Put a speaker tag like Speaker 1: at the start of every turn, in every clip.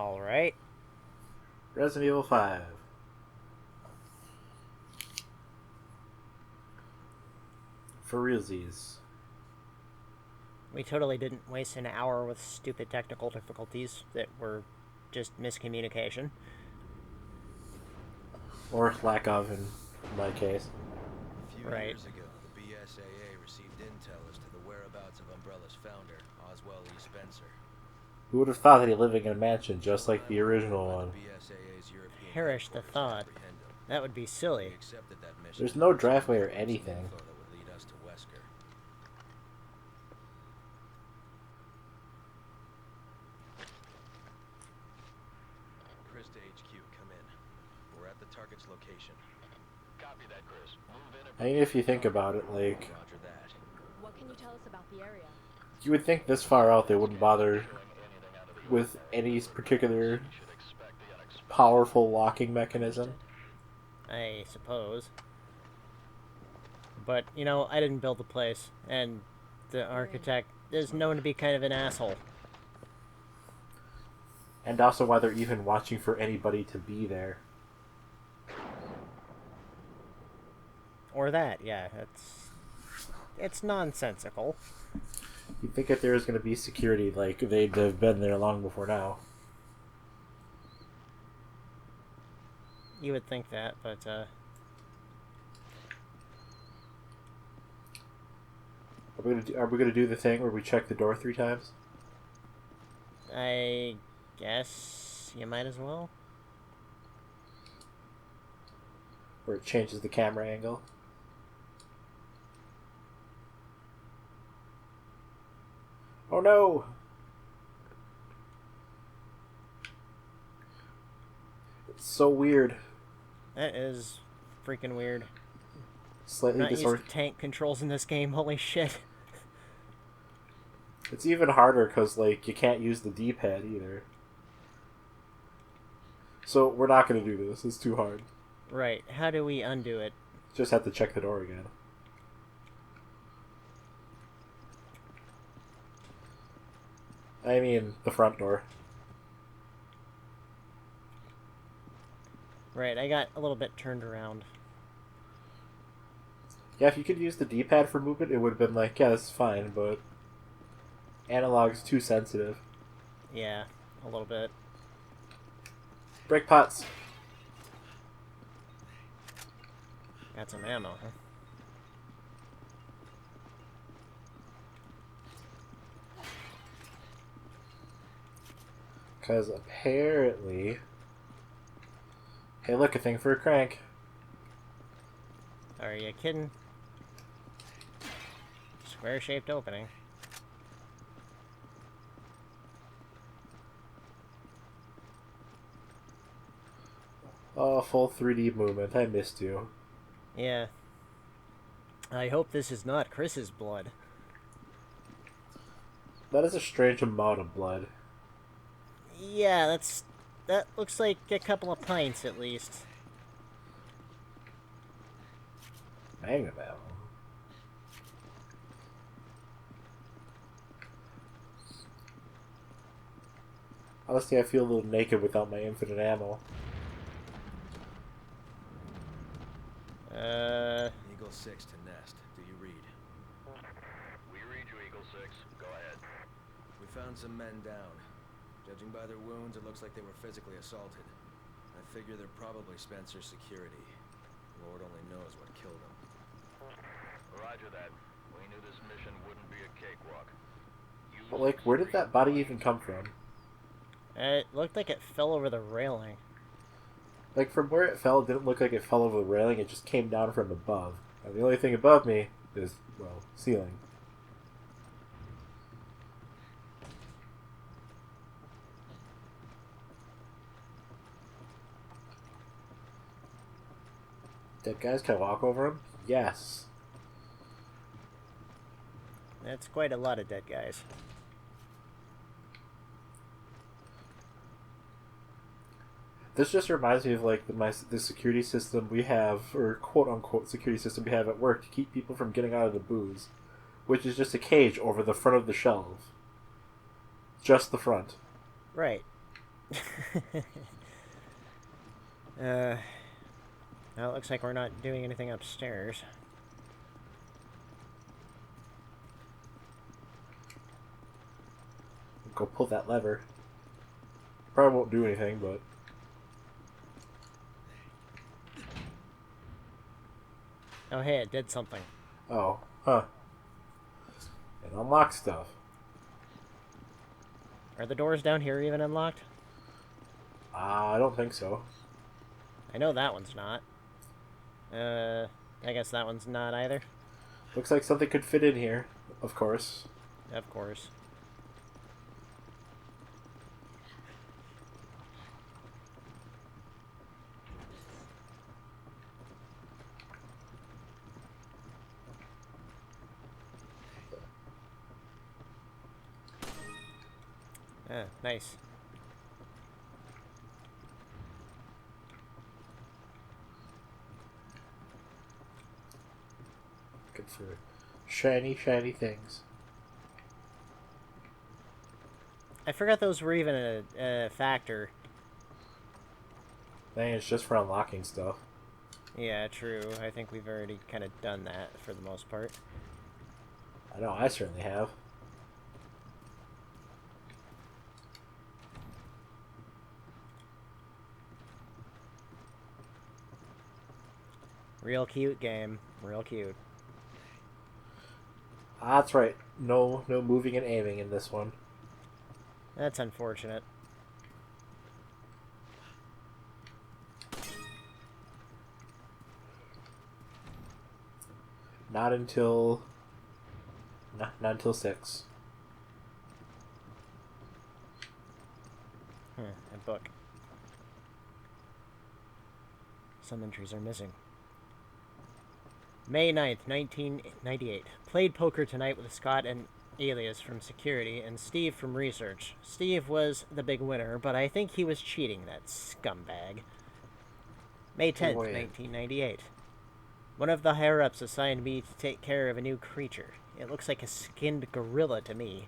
Speaker 1: All right.
Speaker 2: Resident Evil 5. For realsies.
Speaker 1: We totally didn't waste an hour with stupid technical difficulties that were just miscommunication.
Speaker 2: Or lack of, in my case.
Speaker 3: A few
Speaker 1: Right.
Speaker 3: years ago, the BSAA received intel as to the whereabouts of Umbrella's founder, Oswell E. Spencer.
Speaker 2: Who would have thought that he living in a mansion just like the original one?
Speaker 1: Perish the thought. That would be silly.
Speaker 2: There's no driveway or anything.
Speaker 3: Chris to HQ, come in. We're at the target's location. Copy that, Chris. Move in.
Speaker 2: I mean, if you think about it, like,
Speaker 3: Roger that.
Speaker 4: What can you tell us about the area?
Speaker 2: you would think this far out they wouldn't bother with any particular powerful locking mechanism.
Speaker 1: I suppose. But, I didn't build the place, and the architect is known to be kind of an asshole.
Speaker 2: And also why they're even watching for anybody to be there.
Speaker 1: Or that, yeah. It's nonsensical.
Speaker 2: You'd think if there was going to be security, like, they'd have been there long before now.
Speaker 1: You would think that, but,
Speaker 2: Are we gonna do the thing where we check the door 3 times?
Speaker 1: I guess you might as well.
Speaker 2: Or it changes the camera angle? Oh no! It's so weird.
Speaker 1: That is freaking weird.
Speaker 2: Slightly
Speaker 1: Not used to
Speaker 2: disoriented.
Speaker 1: tank controls in this game, holy shit.
Speaker 2: It's even harder because, like, you can't use the D-pad either. So we're not going to do this. It's too hard.
Speaker 1: Right, how do we undo it?
Speaker 2: Just have to check the door again. I mean, the front door.
Speaker 1: Right, I got a little bit turned around.
Speaker 2: Yeah, if you could use the D-pad for movement, it would have been like, yeah, this is fine, but analog's too sensitive.
Speaker 1: Yeah, a little bit.
Speaker 2: Break pots.
Speaker 1: Got some ammo, huh?
Speaker 2: Because apparently... Hey, look, a thing for a crank.
Speaker 1: Are you kidding? Square-shaped opening.
Speaker 2: Oh, full 3D movement. I missed you.
Speaker 1: Yeah. I hope this is not Chris's blood.
Speaker 2: That is a strange amount of blood.
Speaker 1: Yeah, that looks like a couple of pints at least.
Speaker 2: Magnum ammo. Honestly, I feel a little naked without my infinite ammo.
Speaker 3: Eagle 6 to Nest. Do you read?
Speaker 5: We read you, Eagle 6. Go ahead.
Speaker 3: We found some men down. Judging by their wounds, it looks like they were physically assaulted. I figure they're probably Spencer's security. Lord only knows what killed them.
Speaker 5: Roger that. We knew this mission wouldn't be a cakewalk.
Speaker 2: But, like, where did that body even come from?
Speaker 1: It looked like it fell over the railing.
Speaker 2: Like, from where it fell, it didn't look like it fell over the railing, it just came down from above. And the only thing above me is, well, ceiling. Dead guys, can I walk over them? Yes.
Speaker 1: That's quite a lot of dead guys.
Speaker 2: This just reminds me of like the security system we have, or quote unquote security system we have at work to keep people from getting out of the booze, which is just a cage over the front of the shelf. Just the front.
Speaker 1: Right. Now it looks like we're not doing anything upstairs.
Speaker 2: Go pull that lever. Probably won't do anything, but...
Speaker 1: Oh, hey, it did something.
Speaker 2: Oh, huh. It unlocks stuff.
Speaker 1: Are the doors down here even unlocked?
Speaker 2: I don't think so.
Speaker 1: I know that one's not. I guess that one's not either.
Speaker 2: Looks like something could fit in here, of course.
Speaker 1: Of course. Ah, nice.
Speaker 2: Good for shiny, shiny things.
Speaker 1: I forgot those were even a factor.
Speaker 2: Dang, it's just for unlocking stuff.
Speaker 1: Yeah, true. I think we've already kind of done that for the most part.
Speaker 2: I know, I certainly have.
Speaker 1: Real cute game. Real cute.
Speaker 2: Ah, that's right. No moving and aiming in this one.
Speaker 1: That's unfortunate.
Speaker 2: Not until... Not until 6.
Speaker 1: A book. Some entries are missing. May 9th, 1998. Played poker tonight with Scott and Alias from security and Steve from research. Steve was the big winner, but I think he was cheating, that scumbag. May 10th,
Speaker 2: Boy.
Speaker 1: 1998. One of the higher-ups assigned me to take care of a new creature. It looks like a skinned gorilla to me.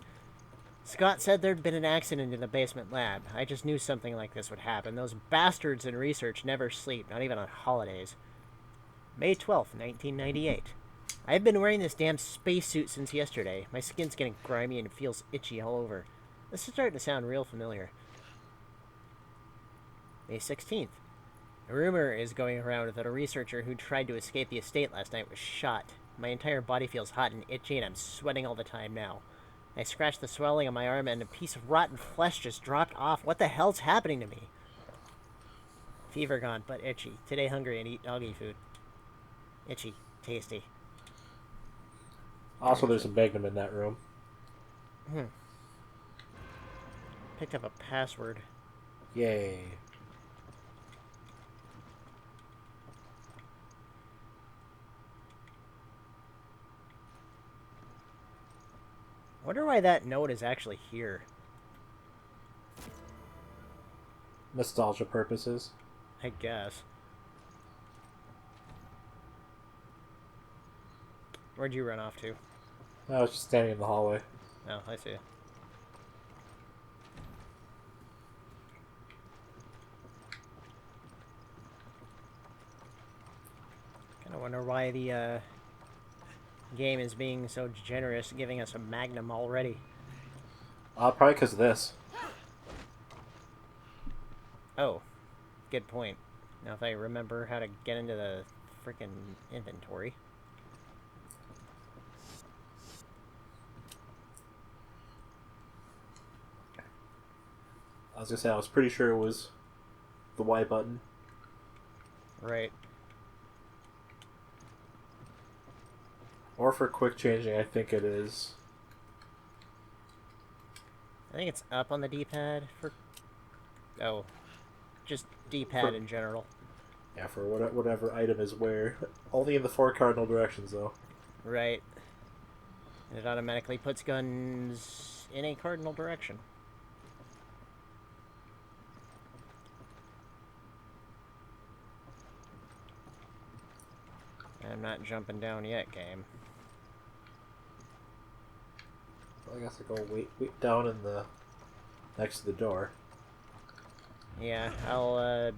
Speaker 1: Scott said there'd been an accident in the basement lab. I just knew something like this would happen. Those bastards in research never sleep, not even on holidays. May 12th, 1998. I've been wearing this damn spacesuit since yesterday. My skin's getting grimy and it feels itchy all over. This is starting to sound real familiar. May 16th. A rumor is going around that a researcher who tried to escape the estate last night was shot. My entire body feels hot and itchy and I'm sweating all the time now. I scratched the swelling on my arm and a piece of rotten flesh just dropped off. What the hell's happening to me? Fever gone, but itchy. Today hungry and eat doggy food. Itchy. Tasty.
Speaker 2: Also, there's a Magnum in that room.
Speaker 1: Picked up a password.
Speaker 2: Yay.
Speaker 1: Wonder why that note is actually here.
Speaker 2: Nostalgia purposes.
Speaker 1: I guess. Where'd you run off to?
Speaker 2: I was just standing in the hallway.
Speaker 1: Oh, I see. Kinda wonder why the game is being so generous, giving us a Magnum already.
Speaker 2: Probably because of this.
Speaker 1: Oh, good point. Now if I remember how to get into the freaking inventory.
Speaker 2: I was gonna say, I was pretty sure it was the Y button.
Speaker 1: Right.
Speaker 2: Or for quick changing, I think it is.
Speaker 1: I think it's up on the D-pad for... Oh. Just D-pad in general.
Speaker 2: Yeah, for whatever item is where. Only in the 4 cardinal directions, though.
Speaker 1: Right. And it automatically puts guns in a cardinal direction. I'm not jumping down yet, game.
Speaker 2: I guess I go wait down in the next to the door.
Speaker 1: Yeah, I'll,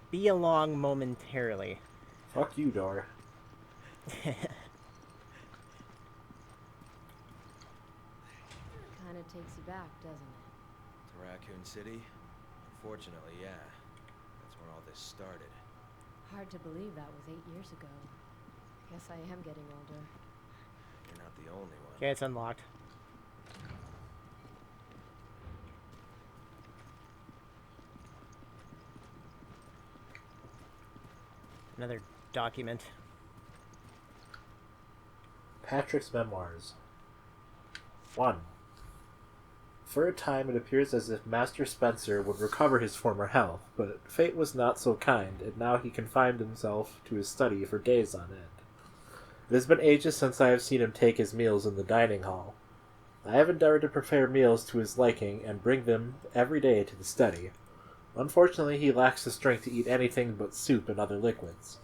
Speaker 1: be along momentarily.
Speaker 2: Fuck you, door.
Speaker 4: Kinda takes you back, doesn't it?
Speaker 3: To Raccoon City? Unfortunately, yeah. That's where all this started.
Speaker 4: Hard to believe that was 8 years ago. Guess I am getting older.
Speaker 3: You're not the only one.
Speaker 1: Okay, it's unlocked. Another document.
Speaker 2: Patrick's Memoirs. 1. For a time, it appears as if Master Spencer would recover his former health, but fate was not so kind, and now he confined himself to his study for days on end. It has been ages since I have seen him take his meals in the dining hall. I have endeavored to prepare meals to his liking and bring them every day to the study. Unfortunately, he lacks the strength to eat anything but soup and other liquids.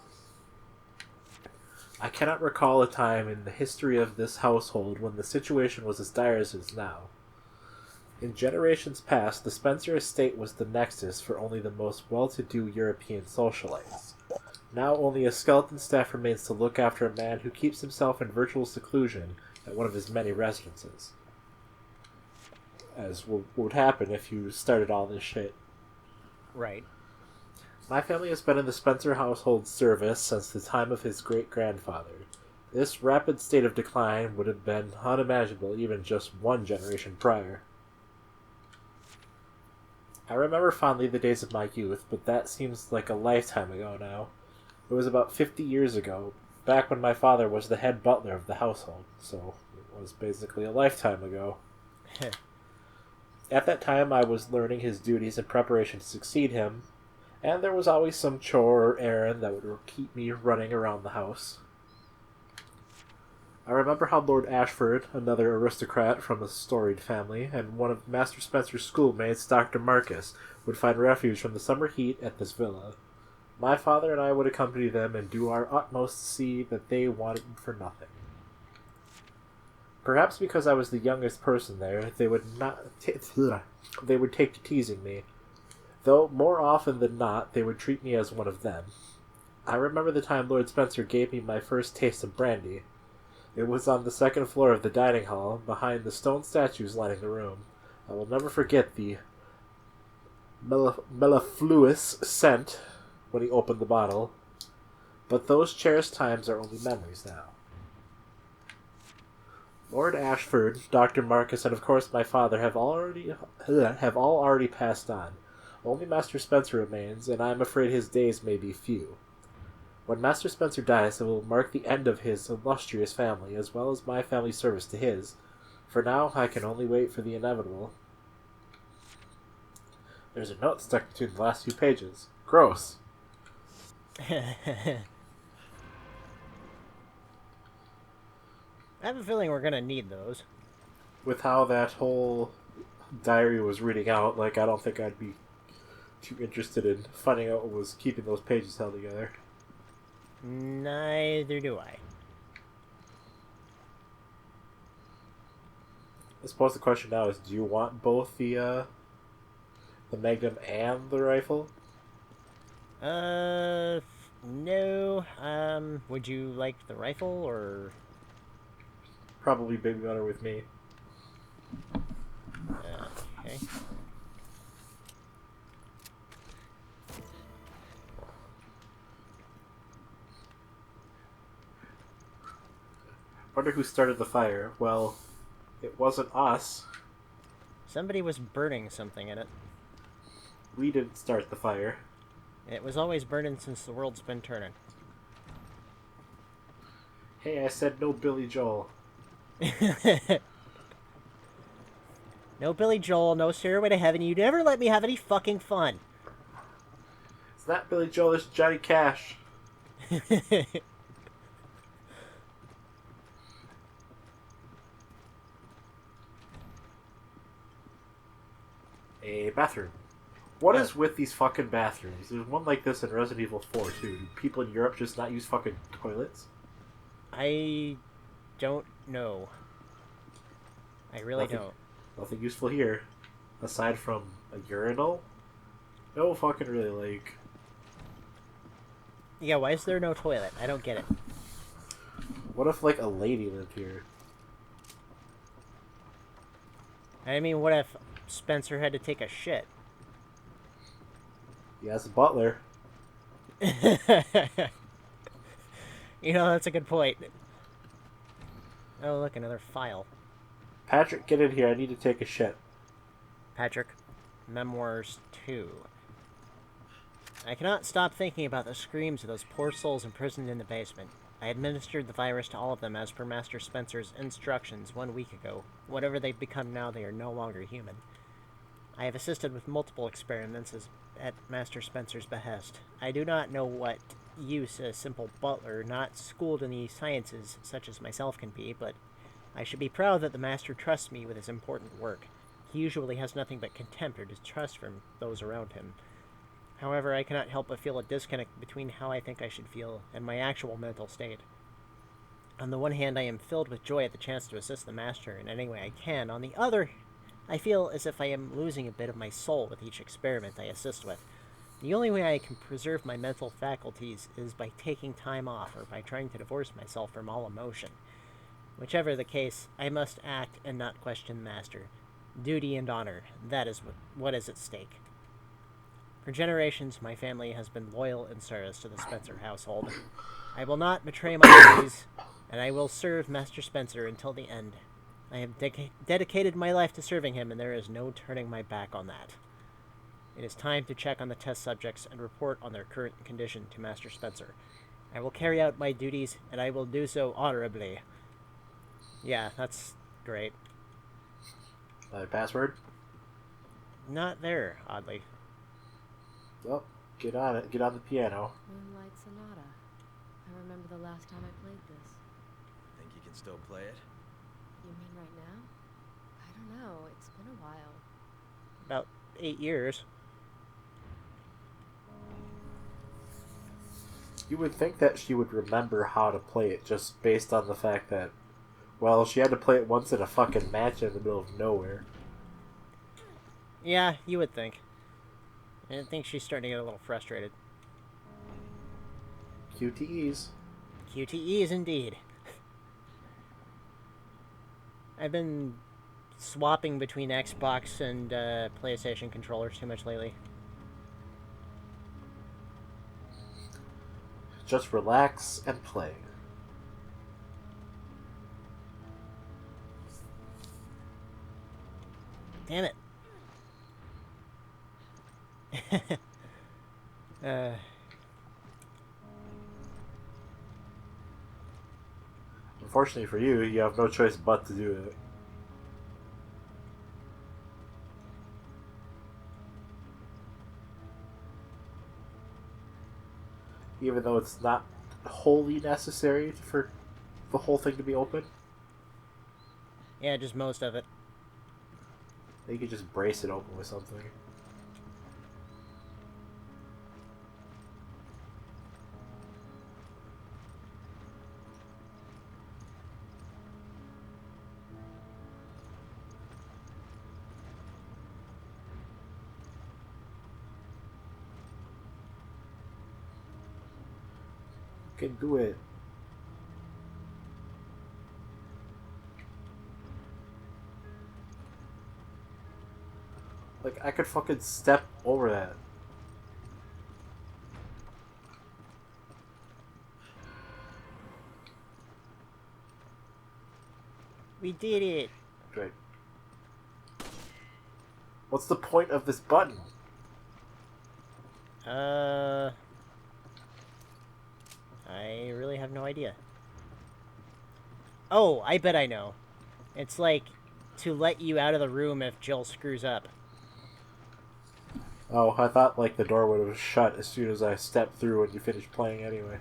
Speaker 2: I cannot recall a time in the history of this household when the situation was as dire as it is now. In generations past, the Spencer estate was the nexus for only the most well-to-do European socialites. Now only a skeleton staff remains to look after a man who keeps himself in virtual seclusion at one of his many residences. As would happen if you started all this shit.
Speaker 1: Right.
Speaker 2: My family has been in the Spencer household service since the time of his great-grandfather. This rapid state of decline would have been unimaginable even just one generation prior. I remember fondly the days of my youth, but that seems like a lifetime ago now. It was about 50 years ago, back when my father was the head butler of the household, so it was basically a lifetime ago. At that time, I was learning his duties in preparation to succeed him, and there was always some chore or errand that would keep me running around the house. I remember how Lord Ashford, another aristocrat from a storied family, and one of Master Spencer's schoolmates, Dr. Marcus, would find refuge from the summer heat at this villa. My father and I would accompany them and do our utmost to see that they wanted for nothing. Perhaps because I was the youngest person there, they would take to teasing me, though more often than not they would treat me as one of them. I remember the time Lord Spencer gave me my first taste of brandy. It was on the second floor of the dining hall, behind the stone statues lining the room. I will never forget the mellifluous scent when he opened the bottle, but those cherished times are only memories now. Lord Ashford, Dr. Marcus, and of course my father have all already passed on. Only Master Spencer remains, and I am afraid his days may be few. When Master Spencer dies, it will mark the end of his illustrious family, as well as my family's service to his. For now, I can only wait for the inevitable. There's a note stuck between the last few pages. Gross.
Speaker 1: I have a feeling we're gonna need those.
Speaker 2: With how that whole diary was reading out, I don't think I'd be too interested in finding out what was keeping those pages held together.
Speaker 1: Neither do I.
Speaker 2: I suppose the question now is, do you want both the Magnum and the rifle?
Speaker 1: No. Would you like the rifle, or...
Speaker 2: Probably Big Gunner with me.
Speaker 1: Okay.
Speaker 2: Wonder who started the fire. Well, it wasn't us.
Speaker 1: Somebody was burning something in it.
Speaker 2: We didn't start the fire.
Speaker 1: It was always burning since the world's been turning.
Speaker 2: Hey, I said no Billy Joel.
Speaker 1: No Billy Joel, no Stairway to Heaven. You never let me have any fucking fun.
Speaker 2: It's not Billy Joel, it's Johnny Cash. A bathroom. What is with these fucking bathrooms? There's one like this in Resident Evil 4 too. Do people in Europe just not use fucking toilets?
Speaker 1: I don't know. I really don't.
Speaker 2: Nothing useful here. Aside from a urinal? No fucking really like.
Speaker 1: Yeah, why is there no toilet? I don't get it.
Speaker 2: What if like a lady lived here?
Speaker 1: I mean, what if Spencer had to take a shit?
Speaker 2: He has a butler.
Speaker 1: You know, that's a good point. Oh, look, another file.
Speaker 2: Patrick, get in here. I need to take a shit.
Speaker 1: Patrick, Memoirs 2. I cannot stop thinking about the screams of those poor souls imprisoned in the basement. I administered the virus to all of them as per Master Spencer's instructions 1 week ago. Whatever they've become now, they are no longer human. I have assisted with multiple experiments at Master Spencer's behest. I do not know what use a simple butler, not schooled in the sciences such as myself can be, but I should be proud that the Master trusts me with his important work. He usually has nothing but contempt or distrust from those around him. However, I cannot help but feel a disconnect between how I think I should feel and my actual mental state. On the one hand, I am filled with joy at the chance to assist the Master in any way I can. On the other, I feel as if I am losing a bit of my soul with each experiment I assist with. The only way I can preserve my mental faculties is by taking time off or by trying to divorce myself from all emotion. Whichever the case, I must act and not question the Master. Duty and honor, that is what is at stake. For generations, my family has been loyal in service to the Spencer household. I will not betray my duties, and I will serve Master Spencer until the end. I have dedicated my life to serving him, and there is no turning my back on that. It is time to check on the test subjects and report on their current condition to Master Spencer. I will carry out my duties, and I will do so honorably. Yeah, that's great.
Speaker 2: Password?
Speaker 1: Not there, oddly.
Speaker 2: Well, get on it. Get on the piano.
Speaker 4: Moonlight Sonata. I remember the last time I played this.
Speaker 3: Think you can still play it?
Speaker 4: You mean right now? I don't know. It's been a while.
Speaker 1: About 8 years.
Speaker 2: You would think that she would remember how to play it just based on the fact that, well, she had to play it once in a fucking match in the middle of nowhere.
Speaker 1: Yeah, you would think. I think she's starting to get a little frustrated.
Speaker 2: QTEs.
Speaker 1: QTEs indeed. I've been swapping between Xbox and PlayStation controllers too much lately.
Speaker 2: Just relax and play.
Speaker 1: Damn it.
Speaker 2: Unfortunately for you, you have no choice but to do it. Even though it's not wholly necessary for the whole thing to be open.
Speaker 1: Yeah, just most of it.
Speaker 2: You could just brace it open with something. You can do it. Like, I could fucking step over that.
Speaker 1: We did it.
Speaker 2: Great. What's the point of this button?
Speaker 1: I really have no idea. Oh, I bet I know. It's like to let you out of the room if Jill screws up.
Speaker 2: Oh, I thought like the door would have shut as soon as I stepped through when you finished playing anyway.